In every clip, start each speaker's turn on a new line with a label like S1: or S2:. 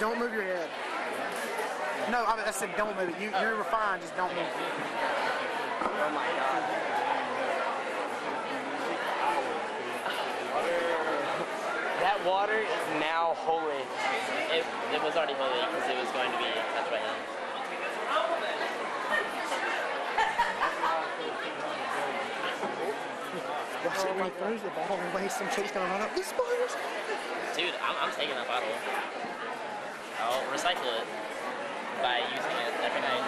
S1: Don't move your head. No, I said don't move it. You're fine, just don't move it.
S2: Oh my God. That water is now holy. It was already holy because it was going to be touched by him.
S1: Watch it when he throws the ball away. Some chick's gonna run up. This spiders.
S2: Dude, I'm taking that bottle. I'll recycle it by using it every night.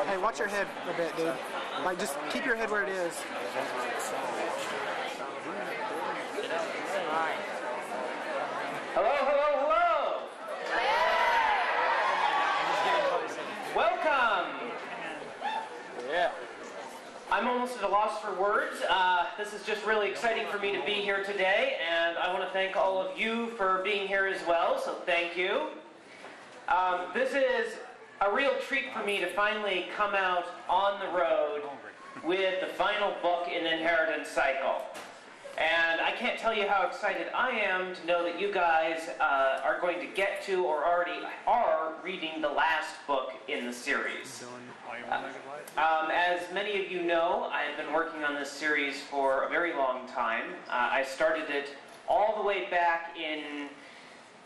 S1: Hey, watch your head a bit, dude. Like, just keep your head where it is.
S3: Hello, hello, hello! Welcome!
S2: Yeah.
S3: I'm almost at a loss for words. This is just really exciting for me to be here today, and I want to thank all of you for being here as well, so thank you. This is a real treat for me to finally come out on the road with the final book in the Inheritance Cycle. And I can't tell you how excited I am to know that you guys are going to get to or already are reading the last book in the series. As many of you know, I've been working on this series for a very long time. I started it all the way back in,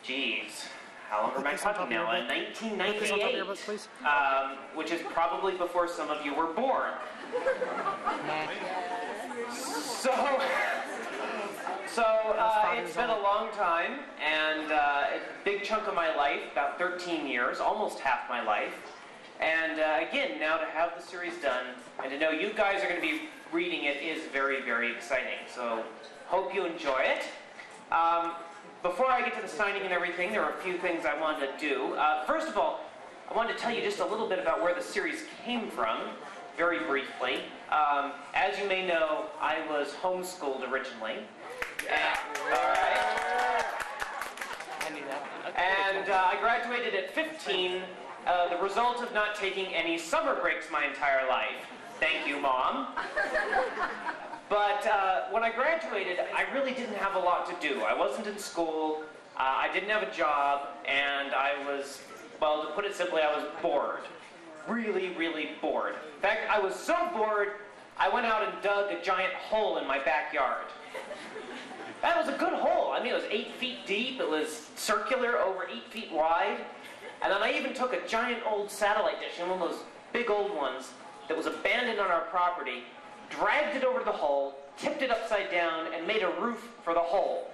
S3: geez, how long am I talking now? 1998, which is probably before some of you were born. So it's been a long time, and a big chunk of my life, about 13 years, almost half my life. And again, now to have the series done, and to know you guys are going to be reading it is very, very exciting. So hope you enjoy it. Before I get to the signing and everything, there are a few things I wanted to do. First of all, I wanted to tell you just a little bit about where the series came from, very briefly. As you may know, I was homeschooled originally. And I graduated at 15, the result of not taking any summer breaks my entire life. Thank you, Mom. But when I graduated, I really didn't have a lot to do. I wasn't in school, I didn't have a job, and I was, well, to put it simply, I was bored. Really, really bored. In fact, I was so bored, I went out and dug a giant hole in my backyard. That was a good hole. I mean, it was 8 feet deep, it was circular, over 8 feet wide. And then I even took a giant old satellite dish, one of those big old ones, that was abandoned on our property, dragged it over to the hole, tipped it upside down, and made a roof for the hole.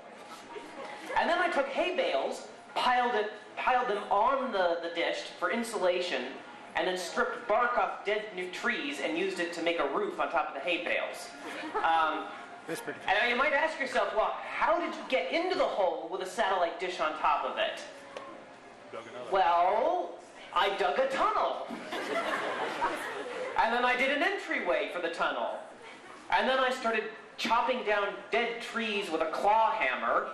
S3: And then I took hay bales, piled them on the dish for insulation, and then stripped bark off dead new trees and used it to make a roof on top of the hay bales. And you might ask yourself, well, how did you get into the hole with a satellite dish on top of it? Well, I dug a tunnel. And then I did an entryway for the tunnel. And then I started chopping down dead trees with a claw hammer,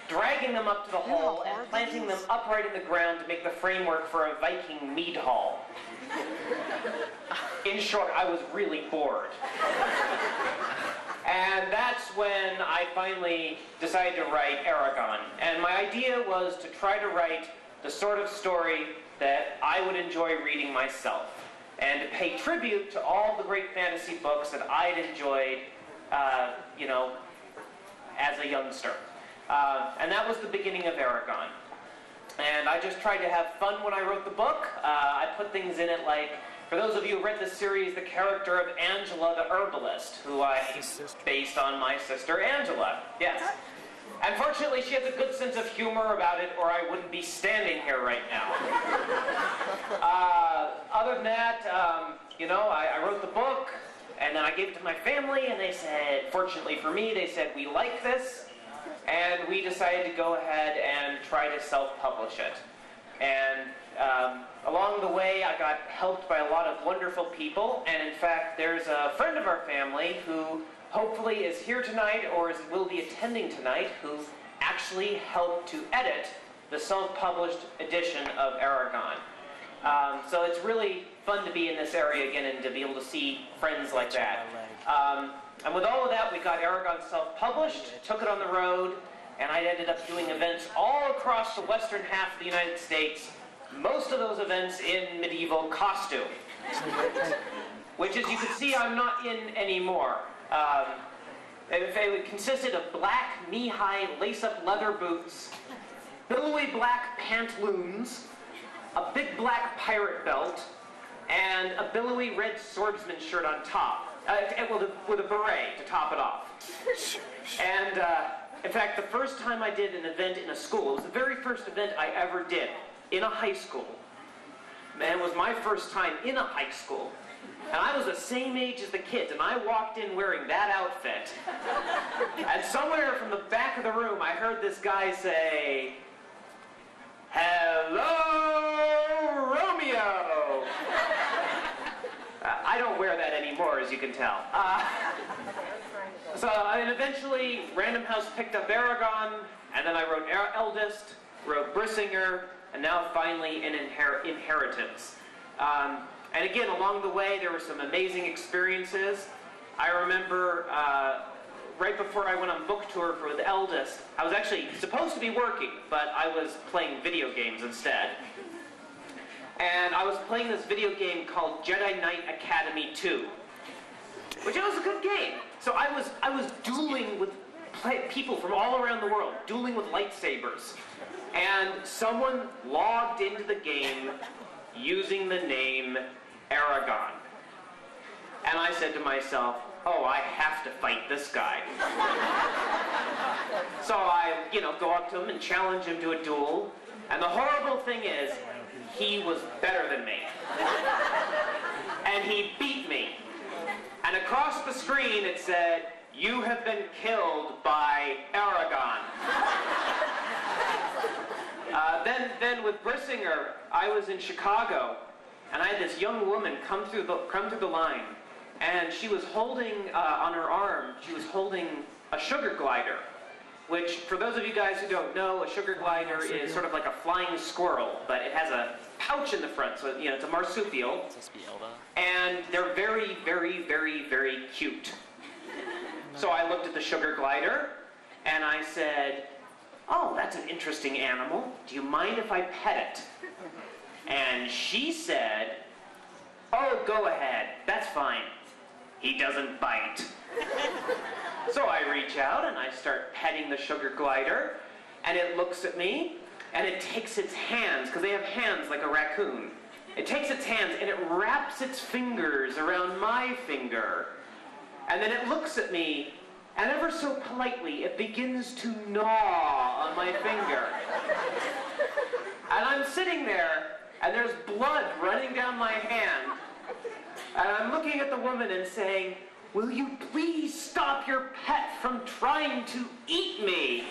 S3: dragging them up to the hole and planting them upright in the ground to make the framework for a Viking mead hall. In short, I was really bored. And that's when I finally decided to write Aragon. And my idea was to try to write the sort of story that I would enjoy reading myself, and to pay tribute to all the great fantasy books that I'd enjoyed, you know, as a youngster. And that was the beginning of Aragon. And I just tried to have fun when I wrote the book. I put things in it like, for those of you who read the series, the character of Angela the herbalist, who I based on my sister Angela. Yes. Unfortunately, she has a good sense of humor about it, or I wouldn't be standing here right now. Other than that, you know, I wrote the book, and then I gave it to my family, and they said, fortunately for me, they said, we like this, and we decided to go ahead and try to self-publish it. And along the way, I got helped by a lot of wonderful people, and in fact, there's a friend of our family who hopefully is here tonight or will be attending tonight, who actually helped to edit the self-published edition of Aragon. So it's really fun to be in this area again and to be able to see friends like that. And with all of that, we got Aragon self-published, took it on the road, and I ended up doing events all across the western half of the United States, most of those events in medieval costume, which, as you can see, I'm not in anymore. It consisted of black knee-high lace-up leather boots, billowy black pantaloons, a big black pirate belt, and a billowy red swordsman shirt on top, with a beret to top it off. And in fact, the first time I did an event in a school, it was the very first event I ever did in a high school. And it was my first time in a high school. And I was the same age as the kids, and I walked in wearing that outfit. And somewhere from the back of the room, I heard this guy say, "Hello, Romeo!" I don't wear that anymore, as you can tell. And eventually, Random House picked up Aragon, and then I wrote Eldest, wrote Brissinger, and now finally an Inheritance. And again, along the way, there were some amazing experiences. I remember right before I went on book tour for The Eldest, I was actually supposed to be working, but I was playing video games instead. And I was playing this video game called Jedi Knight Academy 2, which was a good game. So I was dueling with people from all around the world, dueling with lightsabers. And someone logged into the game using the name Aragon. And I said to myself, oh, I have to fight this guy. So I, go up to him and challenge him to a duel. And the horrible thing is, he was better than me. And he beat me. And across the screen it said, "You have been killed by Aragon." Then with Brissinger, I was in Chicago, and I had this young woman come through the line, and she was holding on her arm, she was holding a sugar glider, which, for those of you guys who don't know, a sugar glider is sort of like a flying squirrel, but it has a pouch in the front, so it's a marsupial, and they're very, very, very, very cute. So I looked at the sugar glider, and I said, "Oh, that's an interesting animal. Do you mind if I pet it?" And she said, "Oh, go ahead. That's fine. He doesn't bite." So I reach out and I start petting the sugar glider, and it looks at me, and it takes its hands, because they have hands like a raccoon. It takes its hands and it wraps its fingers around my finger, and then it looks at me, and ever so politely, it begins to gnaw on my finger. And I'm sitting there, and there's blood running down my hand. And I'm looking at the woman and saying, "Will you please stop your pet from trying to eat me?"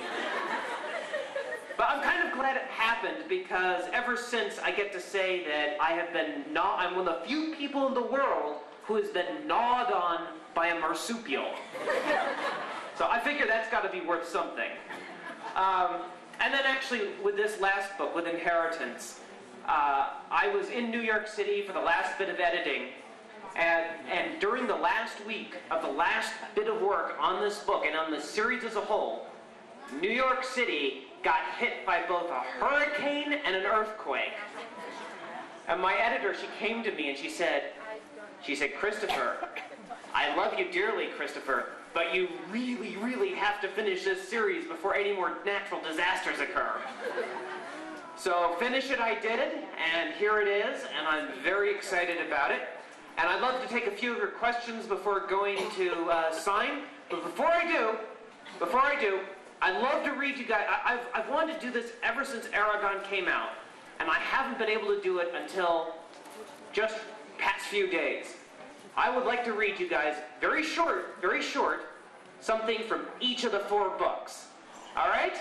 S3: But I'm kind of glad it happened, because ever since I get to say that I'm one of the few people in the world who has been gnawed on by a marsupial. So I figure that's got to be worth something. And then actually, with this last book, with Inheritance, I was in New York City for the last bit of editing, and during the last week of the last bit of work on this book and on the series as a whole, New York City got hit by both a hurricane and an earthquake. And my editor, she came to me and she said, "Christopher, I love you dearly, Christopher, but you really, really have to finish this series before any more natural disasters occur." So finish it, I did, and here it is, and I'm very excited about it. And I'd love to take a few of your questions before going to sign. But before I do, I'd love to read you guys. I've wanted to do this ever since Aragon came out, and I haven't been able to do it until just past few days. I would like to read you guys very short, something from each of the 4 books. All right?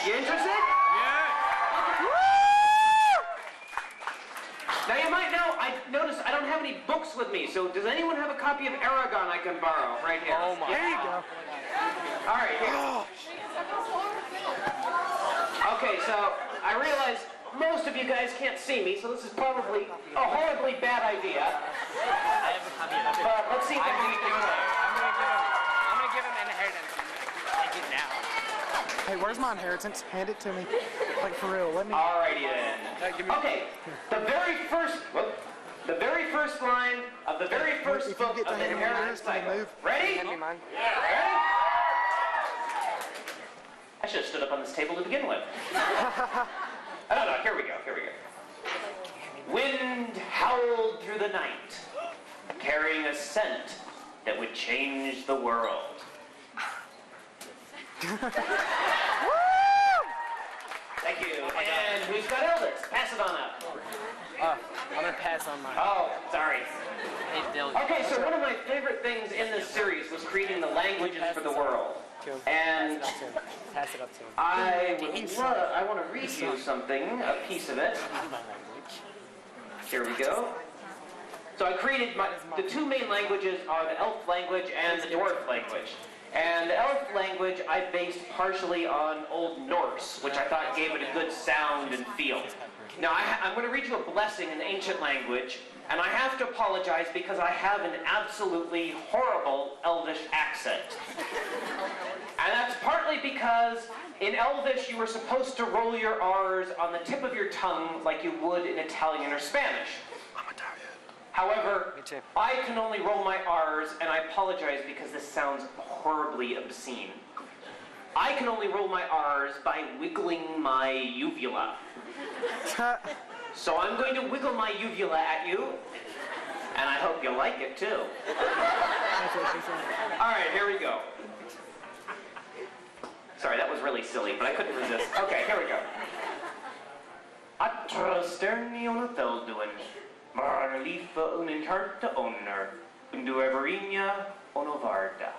S3: You interested?
S4: Yeah.
S3: Now you might know, I noticed I don't have any books with me, so does anyone have a copy of Aragon I can borrow right here?
S4: Oh my.
S1: There you go.
S3: All right, here. Okay, so I realize most of you guys can't see me, so this is probably a horribly bad idea.
S2: I have a copy of it.
S3: But let's see if I can do it.
S4: I'm gonna give him Inheritance. Take it now.
S1: Hey, Hey, where's my inheritance? Hand it to me. Like, for real, let me...
S3: Alrighty then. Okay, the very first line of the very first book of the Inheritance Cycle. Ready?
S2: Hand me mine.
S3: Ready? I should have stood up on this table to begin with. No, here we go. Wind howled through the night, carrying a scent that would change the world. Thank you. And who's got elders? Pass it on up.
S2: I'm gonna pass on mine.
S3: Oh, sorry.
S2: Hey, Dale.
S3: Okay, so one of my favorite things in this series was creating the languages for the world. And
S2: Pass it up to him.
S3: I want to read you something, a piece of it. Here we go. So I created the two main languages are the elf language and the dwarf language. And the elf language I based partially on Old Norse, which I thought gave it a good sound and feel. Now I'm going to read you a blessing in the ancient language, and I have to apologize because I have an absolutely horrible Elvish accent. And that's partly because in Elvish you were supposed to roll your R's on the tip of your tongue like you would in Italian or Spanish. However, I can only roll my R's, and I apologize because this sounds horribly obscene. I can only roll my R's by wiggling my uvula. So I'm going to wiggle my uvula at you, and I hope you like it too. All right, here we go. Sorry, that was really silly, but I couldn't resist. Okay, here we go. Atra sterni on Thelduen, mar lifa un incarta honor, undu everinia onovarda.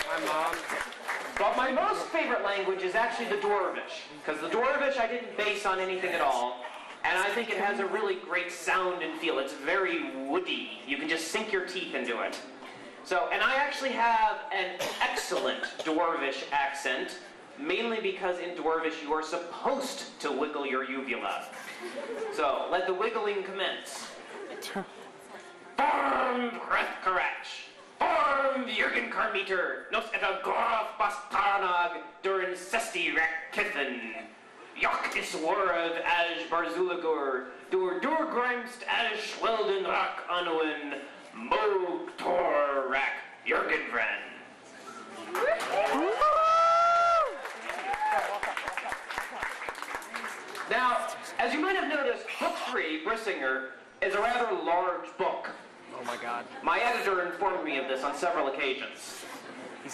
S2: My mom.
S3: But my most favorite language is actually the Dwarvish, because the Dwarvish I didn't base on anything at all, and I think it has a really great sound and feel. It's very woody. You can just sink your teeth into it. So, and I actually have an excellent Dwarvish accent, mainly because in Dwarvish you are supposed to wiggle your uvula. So, let the wiggling commence. Form Grethkarach. Form Jürgen Karmeter. Nos et a grof bastarnag durin sesti rakkithen. Joch is worad as Barzulagur. Dur grimst as Schwelden rak anuin. Mo tor rak Jürgen Vren. Now, as you might have noticed, Book 3, Brissinger, is a rather large book.
S2: Oh my God.
S3: My editor informed me of this on several occasions.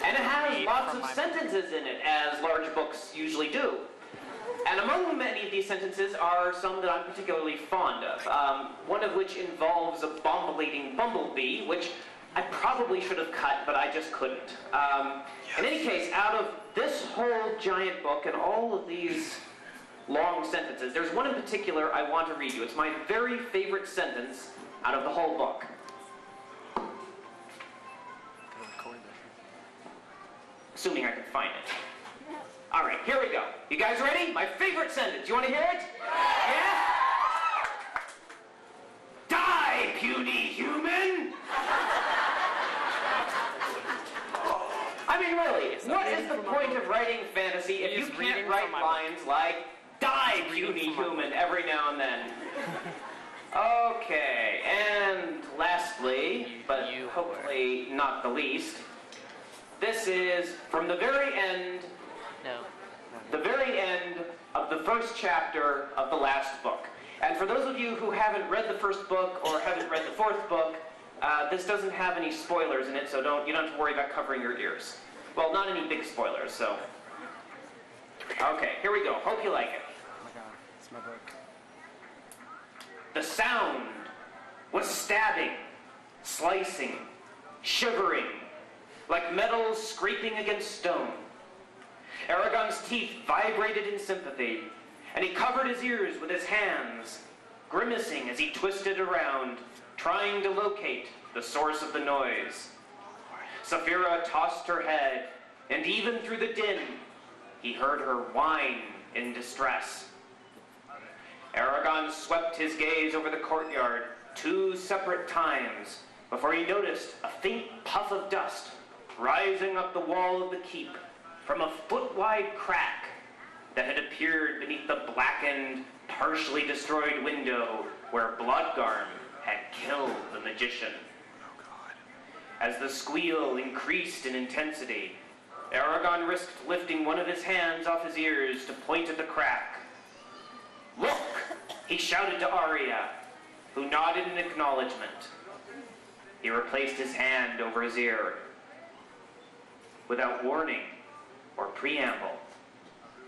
S3: And it has lots of sentences in it, as large books usually do. And among many of these sentences are some that I'm particularly fond of, one of which involves a bombulating bumblebee, which I probably should have cut, but I just couldn't. In any case, out of this whole giant book and all of these long sentences, there's one in particular I want to read you. It's my very favorite sentence out of the whole book. Assuming I can find it. All right, here we go. You guys ready? My favorite sentence. You want to hear it? Yeah? Die, puny human! I mean, really, what is the point of writing fantasy if you can't write lines like, die, puny human, every now and then? Okay, and lastly, but hopefully not the least, this is from the very end, the very end of the first chapter of the last book. And for those of you who haven't read the first book or haven't read the fourth book, this doesn't have any spoilers in it, so you don't have to worry about covering your ears. Well, not any big spoilers, so. Okay, here we go. Hope you like it.
S2: Oh my God, it's my book.
S3: The sound was stabbing, slicing, shivering, like metal scraping against stone. Aragon's teeth vibrated in sympathy, and he covered his ears with his hands, grimacing as he twisted around, trying to locate the source of the noise. Saphira tossed her head, and even through the din, he heard her whine in distress. Aragon swept his gaze over the courtyard 2 separate times before he noticed a faint puff of dust rising up the wall of the keep from a foot-wide crack that had appeared beneath the blackened, partially destroyed window where Bloodgarm had killed the magician. As the squeal increased in intensity, Aragon risked lifting one of his hands off his ears to point at the crack. "Look!" he shouted to Arya, who nodded in acknowledgement. He replaced his hand over his ear. Without warning or preamble,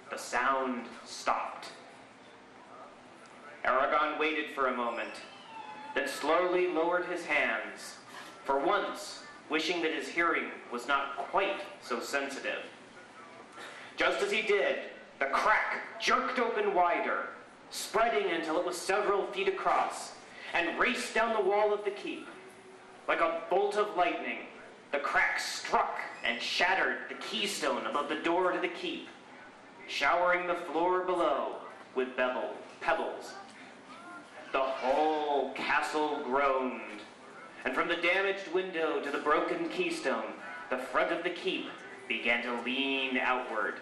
S3: the sound stopped. Aragon waited for a moment, then slowly lowered his hands, for once wishing that his hearing was not quite so sensitive. Just as he did, the crack jerked open wider, spreading until it was several feet across, and raced down the wall of the keep. Like a bolt of lightning, the crack struck and shattered the keystone above the door to the keep, showering the floor below with pebbles. The whole castle groaned, and from the damaged window to the broken keystone, the front of the keep began to lean outward.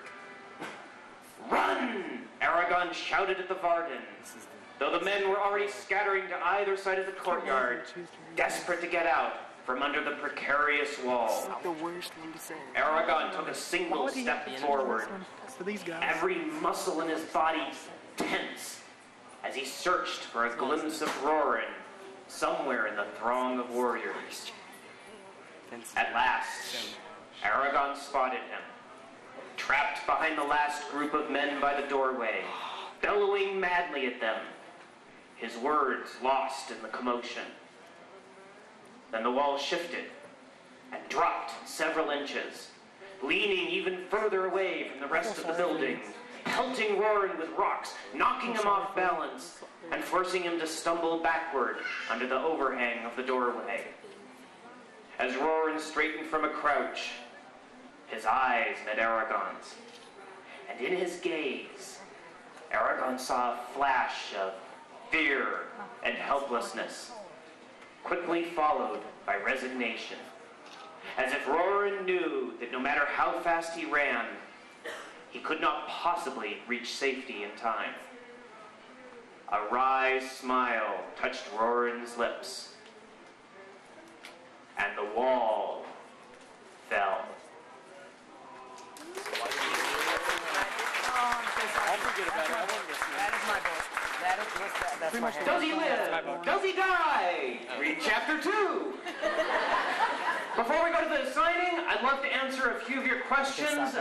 S3: "Run!" Aragon shouted at the Varden, though the men were already scattering to either side of the courtyard, desperate to get out from under the precarious wall.
S1: The worst thing to say.
S3: Aragon took a single step forward,
S1: For these guys.
S3: every muscle in his body tense, as he searched for a glimpse of Roran somewhere in the throng of warriors. At last, Aragon spotted him, trapped behind the last group of men by the doorway, bellowing madly at them, his words lost in the commotion. Then the wall shifted and dropped several inches, leaning even further away from the rest of the building, pelting Roran with rocks, knocking him off balance, and forcing him to stumble backward under the overhang of the doorway. As Roran straightened from a crouch, his eyes met Aragon's, and in his gaze, Aragon saw a flash of fear and helplessness, quickly followed by resignation, as if Roran knew that no matter how fast he ran, he could not possibly reach safety in time. A wry smile touched Roran's lips, and the wall fell.
S2: I'll forget about it. I won't listen.
S4: That is my book. That's my hand.
S3: Does he live? Does he die? Read chapter 2. Before we go to the signing, I'd love to answer a few of your questions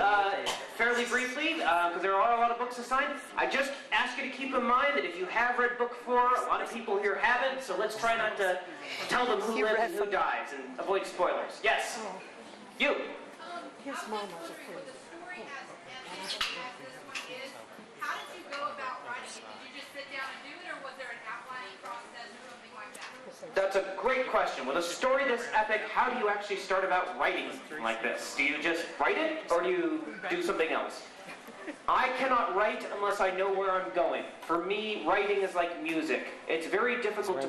S3: fairly briefly, because there are a lot of books to sign. I just ask you to keep in mind that if you have read book 4, a lot of people here haven't, so let's try not to tell them who lives and who dies and avoid spoilers. Yes? You?
S5: His mom was a kid. How did you go about writing it? Did you just sit down and do it, or was there an outlining process or something like that?
S3: That's a great question. With a story this epic, how do you actually start about writing like this? Do you just write it, or do you do something else? I cannot write unless I know where I'm going. For me, writing is like music. It's very difficult to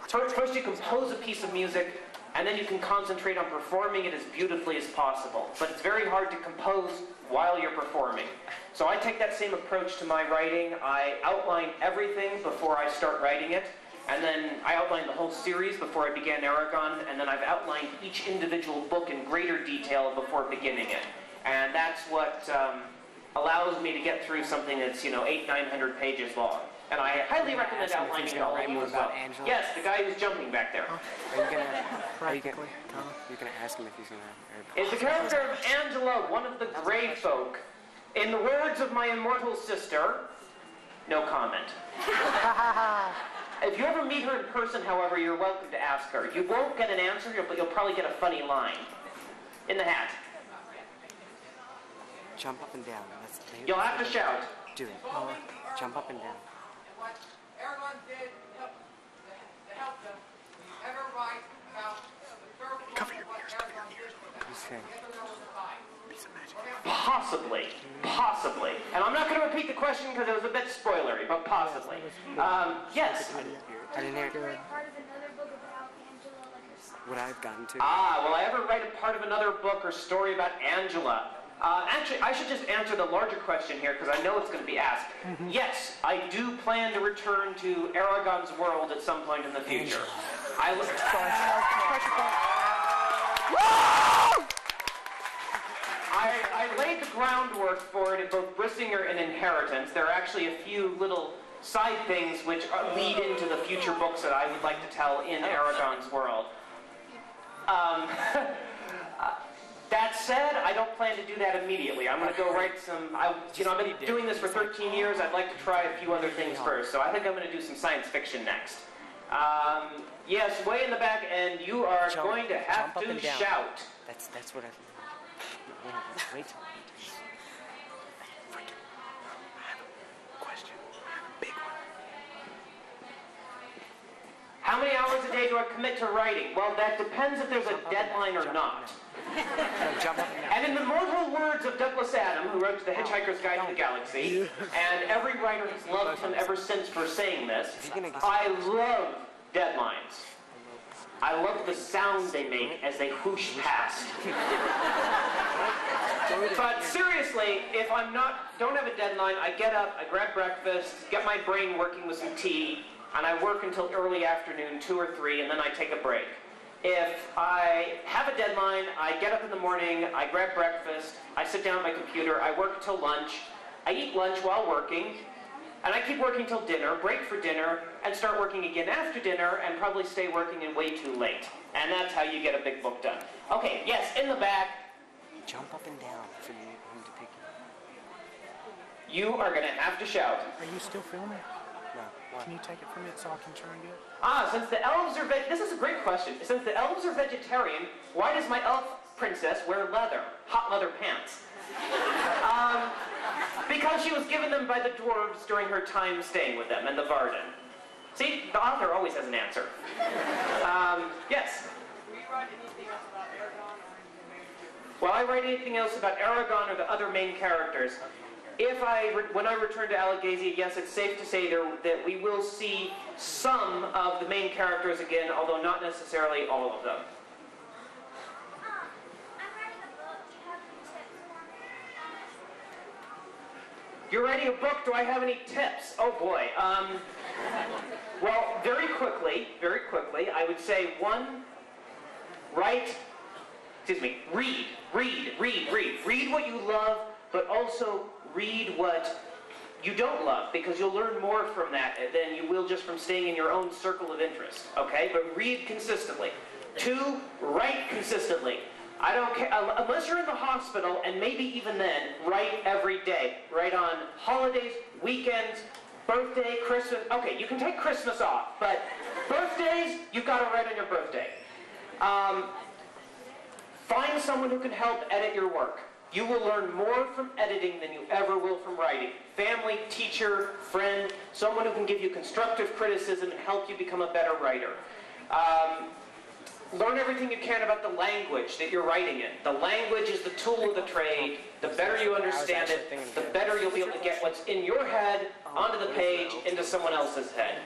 S3: first you compose a piece of music, and then you can concentrate on performing it as beautifully as possible. But it's very hard to compose while you're performing. So I take that same approach to my writing. I outline everything before I start writing it, and then I outlined the whole series before I began Aragon, and then I've outlined each individual book in greater detail before beginning it. And that's what allows me to get through something that's, 800-900 pages long. And I highly recommend outlining it all of you as well. Yes, the guy who's jumping back there.
S4: Are you gonna ask him if he's gonna?
S3: Is the character of Angela one of the Grey Folk? In the words of my immortal sister, no comment. If you ever meet her in person, however, you're welcome to ask her. You won't get an answer, but you'll probably get a funny line. In the hat.
S4: Jump up and down.
S3: You'll have to shout.
S4: Do it. Jump up and down.
S5: What Aragon did to help them, ever write about the
S1: Cover your ears, cover your ears.
S4: Okay.
S3: Possibly. And I'm not going to repeat the question because it was a bit spoilery, but possibly. Yes?
S4: I didn't hear it.
S5: Part of another book about Angela, like her
S4: what I've gotten to.
S3: Ah, will I ever write a part of another book or story about Angela? Actually, I should just answer the larger question here because I know it's going to be asked. Yes, I do plan to return to Aragon's world at some point in the future. I laid the groundwork for it in both Brissinger and Inheritance. There are actually a few little side things which lead into the future books that I would like to tell in Aragon's world. That said, I don't plan to do that immediately. I'm going to go write some... I've been doing this for 13 years. I'd like to try a few other things first. So I think I'm going to do some science fiction next. Yes, way in the back, and you are going to have to shout.
S4: That's what I... Wait. Freaking. I have a question. Big one.
S3: How many hours a day do I commit to writing? Well, that depends if there's a deadline or not. And in the mortal words of Douglas Adams, who wrote The Hitchhiker's Guide to the Galaxy, and every writer has loved him ever since for saying this, I love deadlines. I love the sound they make as they whoosh past. But seriously, if don't have a deadline, I get up, I grab breakfast, get my brain working with some tea, and I work until early afternoon, 2 or 3, and then I take a break. If I have a deadline, I get up in the morning, I grab breakfast, I sit down at my computer, I work till lunch, I eat lunch while working, and I keep working till dinner, break for dinner, and start working again after dinner, and probably stay working in way too late. And that's how you get a big book done. Okay, yes, in the back.
S4: Jump up and down for him to pick you.
S3: You are going to have to shout.
S1: Are you still filming?
S4: No. What?
S1: Can you take it from it so I can try and get it?
S3: Since the elves are this is a great question. Since the elves are vegetarian, why does my elf princess wear leather? Hot leather pants. Because she was given them by the dwarves during her time staying with them in the Varden. See, the author always has an answer. Yes?
S5: Will you write anything else about Aragon or the main characters?
S3: Will I write anything else about Aragon or the other main characters? When I return to Alagazie, yes, it's safe to say that we will see some of the main characters again, although not necessarily all of them.
S6: I'm writing a book. Do you have any tips?
S3: You're writing a book. Do I have any tips? Oh boy. Well, very quickly, I would say read what you love, but also read what you don't love, because you'll learn more from that than you will just from staying in your own circle of interest, okay? But read consistently. 2, write consistently. I don't care, unless you're in the hospital, and maybe even then, write every day. Write on holidays, weekends, birthday, Christmas. Okay, you can take Christmas off, but birthdays, you've got to write on your birthday. Find someone who can help edit your work. You will learn more from editing than you ever will from writing. Family, teacher, friend, someone who can give you constructive criticism and help you become a better writer. Learn everything you can about the language that you're writing in. The language is the tool of the trade. The better you understand it, the better you'll be able to get what's in your head onto the page into someone else's head.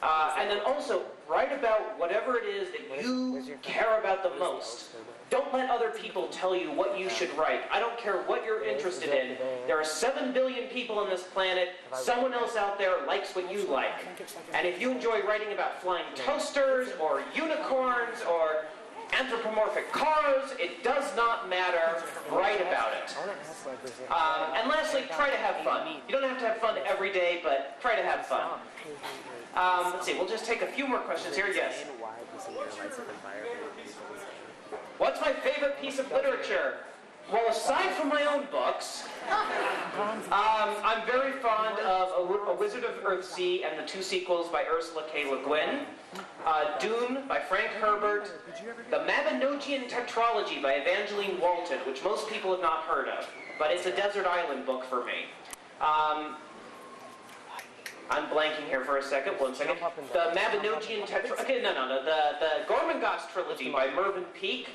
S3: And then also, write about whatever it is that you care about the most. Don't let other people tell you what you should write. I don't care what you're interested in. There are 7 billion people on this planet. Someone else out there likes what you like. And if you enjoy writing about flying toasters or unicorns or anthropomorphic cars, it does not matter. Write about it. And lastly, try to have fun. You don't have to have fun every day, but try to have fun. Let's see, we'll just take a few more questions here. Yes? What's my favorite piece of literature? Well, aside from my own books, I'm very fond of A Wizard of Earthsea and the 2 sequels by Ursula K. Le Guin, Dune by Frank Herbert, the Mabinogion Tetralogy by Evangeline Walton, which most people have not heard of, but it's a desert island book for me. I'm blanking here for a second. 1 second. The Mabinogion Tetralogy. Okay, no. The Gormenghast trilogy by Mervyn Peake,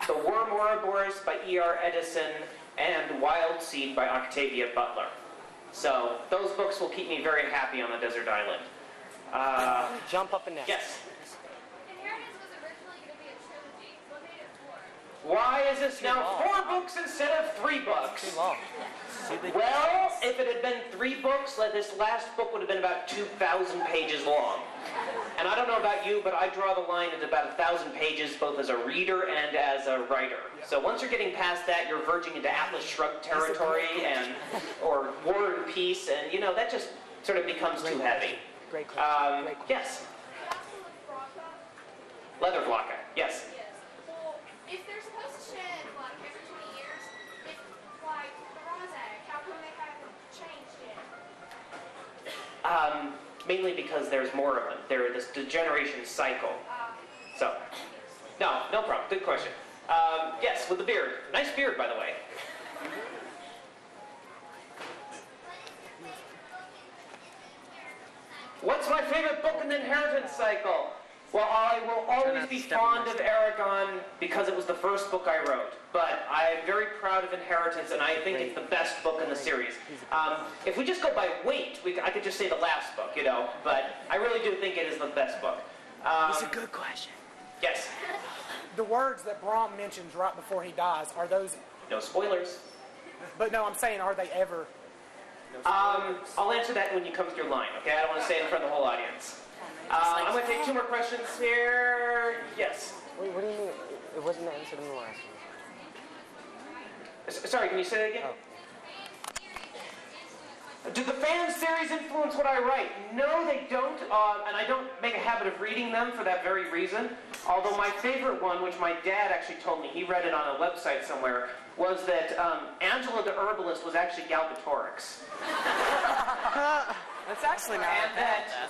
S3: The Worm Ouroboros by E.R. Edison, and Wild Seed by Octavia Butler. So those books will keep me very happy on a desert island.
S4: Jump up and down.
S3: Yes.
S6: Inheritance was originally going to be a trilogy.
S3: Why is this now 4 books instead of 3 books?
S4: Too long.
S3: Well, if it had been 3 books, like this last book would have been about 2,000 pages long. And I don't know about you, but I draw the line at about 1,000 pages, both as a reader and as a writer. So once you're getting past that, you're verging into Atlas Shrugged territory or War and Peace, and you know, that just sort of becomes too heavy.
S4: Great question.
S3: Yes. Leather Blocka, yes.
S5: Well, if they're supposed to shed like every 20 years, if like the Rozak, how come they haven't changed yet?
S3: Mainly because there's more of them. They're this degeneration cycle. So, no problem. Good question. Yes, with the beard. Nice beard, by the way. What's my favorite book in the inheritance cycle? Well, I will always be fond of Aragon because it was the first book I wrote. But I'm very proud of Inheritance, and I think it's the best book in the series. If we just go by weight, I could just say the last book, you know. But I really do think it is the best book.
S4: It's a good question.
S3: Yes.
S1: The words that Brom mentions right before he dies, are those...
S3: No spoilers.
S1: But no, I'm saying, are they ever...
S3: I'll answer that when you come to your line, okay? I don't want to say it in front of the whole audience. I'm going to take 2 more questions here. Yes.
S4: Wait, what do you mean? It wasn't answered in the last one.
S3: Sorry, can you say that again? Do the fan series influence what I write? No, they don't, and I don't make a habit of reading them for that very reason. Although my favorite one, which my dad actually told me, he read it on a website somewhere, was that Angela the Herbalist was actually Galbatorix.
S4: That's actually not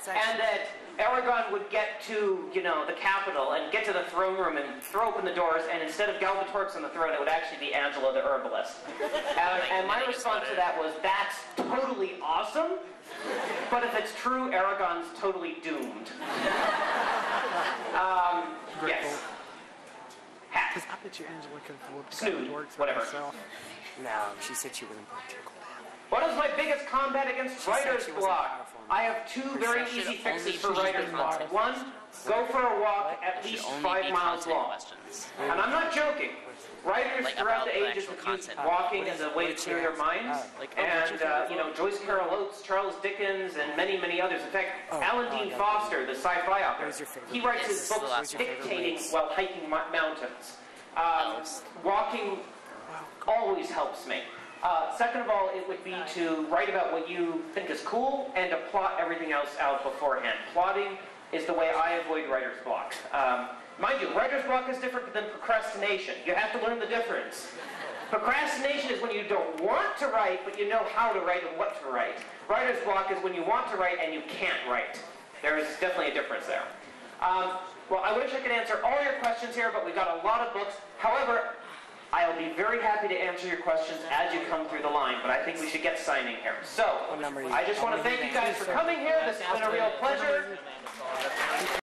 S3: and that Aragon would get to, you know, the capital and get to the throne room and throw open the doors, and instead of Galbatorix on the throne, it would actually be Angela the Herbalist. And my response to that was, that's totally awesome, but if it's true, Aragon's totally doomed. Yes. Hat.
S1: Because I bet you Angela could have looked
S3: Snood,
S1: works
S3: whatever.
S1: herself.
S4: No, she said she wouldn't put tickle down.
S3: What is my biggest combat against writer's
S4: she wasn't
S3: block?
S4: powerful enough.
S3: I have 2 very easy fixes for writer's block. 1, go for a walk at least 5 miles long. And I'm not joking. Writers throughout the ages have used walking as a way to clear their minds. And, you know, Joyce Carol Oates, Charles Dickens, and many, many others. In fact, Alan Dean Foster, the sci-fi author, he writes his books dictating while hiking mountains. Walking always helps me. Second of all, it would be to write about what you think is cool and to plot everything else out beforehand. Plotting is the way I avoid writer's block. Mind you, writer's block is different than procrastination. You have to learn the difference. Procrastination is when you don't want to write, but you know how to write and what to write. Writer's block is when you want to write and you can't write. There's definitely a difference there. Well, I wish I could answer all your questions here, but we've got a lot of books. However, I'll be very happy to answer your questions as you come through the line, but I think we should get signing here. So, I just want to thank you guys for coming here. This has been a real pleasure.